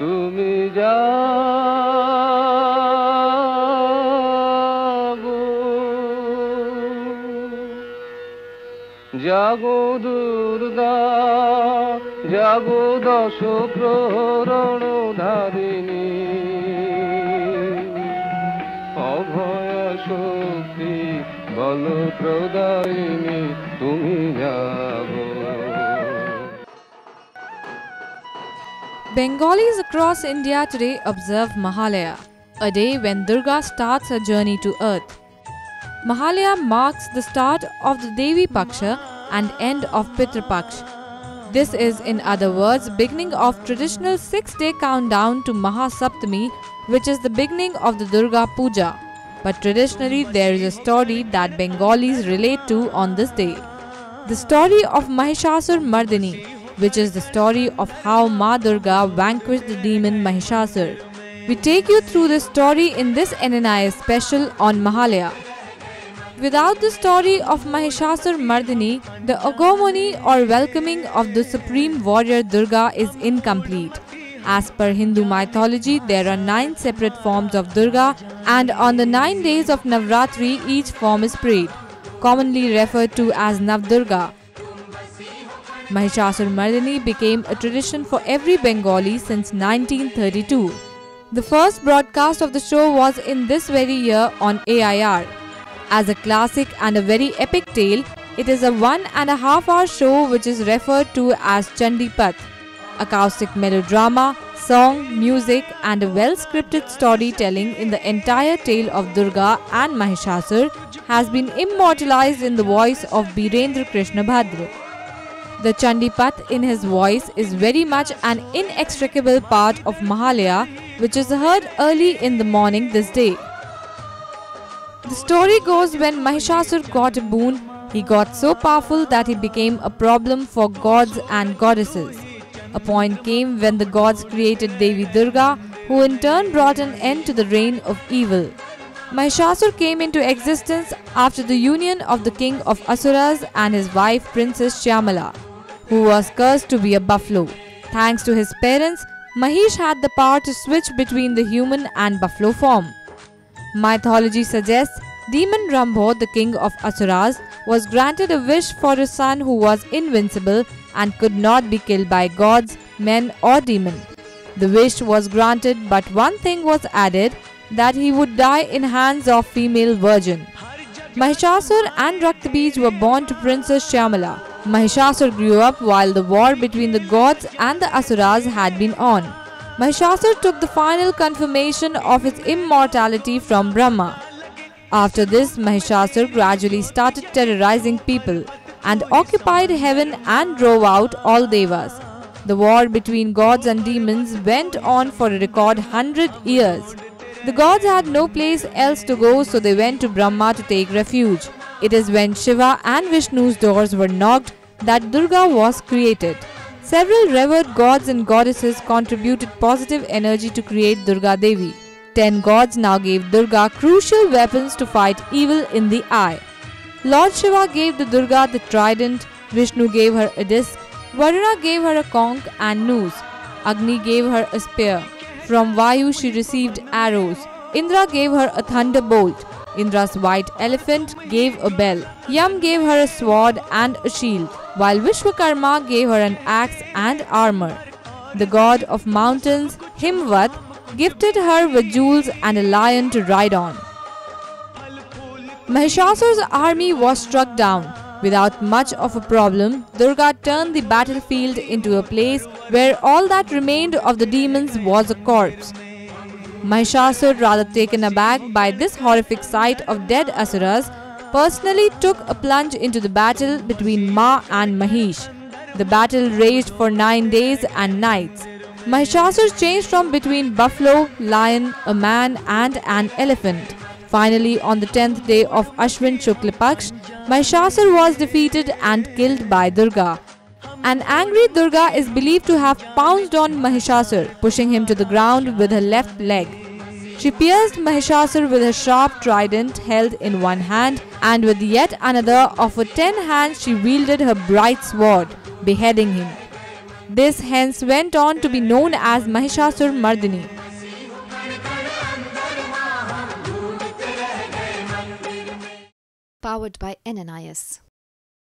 তুমি যাগো জাগো দুর্গা জাগো দশ প্রহরণ ধারিণী অভয় শক্তি বল প্রদায়িনী তুমি জাগো। Bengalis across India today observe Mahalaya, a day when Durga starts her journey to earth. Mahalaya marks the start of the Devi Paksha and end of Pitru Paksha. This is, in other words, beginning of traditional 6-day countdown to Mahasaptami, which is the beginning of the Durga Puja. But traditionally there is a story that Bengalis relate to on this day. The story of Mahishasur Mardini, which is the story of how Ma Durga vanquished the demon Mahishasur. We take you through this story in this NNIS special on Mahalaya. Without the story of Mahishasur Mardini, the agomony or welcoming of the supreme warrior Durga is incomplete. As per Hindu mythology, there are 9 separate forms of Durga, and on the 9 days of Navratri, each form is prayed, commonly referred to as Navdurga. Mahishasur Mardini became a tradition for every Bengali since 1932. The first broadcast of the show was in this very year on AIR. As a classic and a very epic tale, it is a 1.5-hour show which is referred to as Chandipat. Acoustic melodrama, song, music and a well-scripted storytelling in the entire tale of Durga and Mahishasur has been immortalized in the voice of Birendra Krishna Bhadra. The Chandipat in his voice is very much an inextricable part of Mahalaya, which is heard early in the morning this day. The story goes when Mahishasur got a boon, he got so powerful that he became a problem for gods and goddesses. A point came when the gods created Devi Durga, who in turn brought an end to the reign of evil. Mahishasur came into existence after the union of the king of Asuras and his wife Princess Shyamala, who was cursed to be a buffalo. Thanks to his parents, Mahish had the power to switch between the human and buffalo form. Mythology suggests demon Rambho, the king of Asuras, was granted a wish for a son who was invincible and could not be killed by gods, men or demon. The wish was granted, but one thing was added, that he would die in hands of female virgin. Mahishasur and Raktabij were born to Princess Shyamala. Mahishasur grew up while the war between the gods and the Asuras had been on. Mahishasur took the final confirmation of his immortality from Brahma. After this, Mahishasur gradually started terrorizing people and occupied heaven and drove out all devas. The war between gods and demons went on for a record 100 years. The gods had no place else to go, so they went to Brahma to take refuge. It is when Shiva and Vishnu's doors were knocked that Durga was created. Several revered gods and goddesses contributed positive energy to create Durga Devi. 10 gods now gave Durga crucial weapons to fight evil in the eye. Lord Shiva gave the Durga the trident, Vishnu gave her a disc, Varuna gave her a conch and noose, Agni gave her a spear. From Vayu she received arrows. Indra gave her a thunderbolt. Indra's white elephant gave a bell. Yam gave her a sword and a shield, while Vishwakarma gave her an axe and armor. The god of mountains, Himvat, gifted her with jewels and a lion to ride on. Mahishasur's army was struck down. Without much of a problem, Durga turned the battlefield into a place where all that remained of the demons was a corpse. Mahishasur, rather taken aback by this horrific sight of dead Asuras, personally took a plunge into the battle between Ma and Mahish. The battle raged for 9 days and nights. Mahishasur changed from between buffalo, lion, a man and an elephant. Finally, on the 10th day of Ashwin Shukla Paksh, Mahishasur was defeated and killed by Durga. An angry Durga is believed to have pounced on Mahishasur, pushing him to the ground with her left leg. She pierced Mahishasur with her sharp trident held in one hand, and with yet another of her 10 hands she wielded her bright sword, beheading him. This hence went on to be known as Mahishasur Mardini. Powered by NNIS.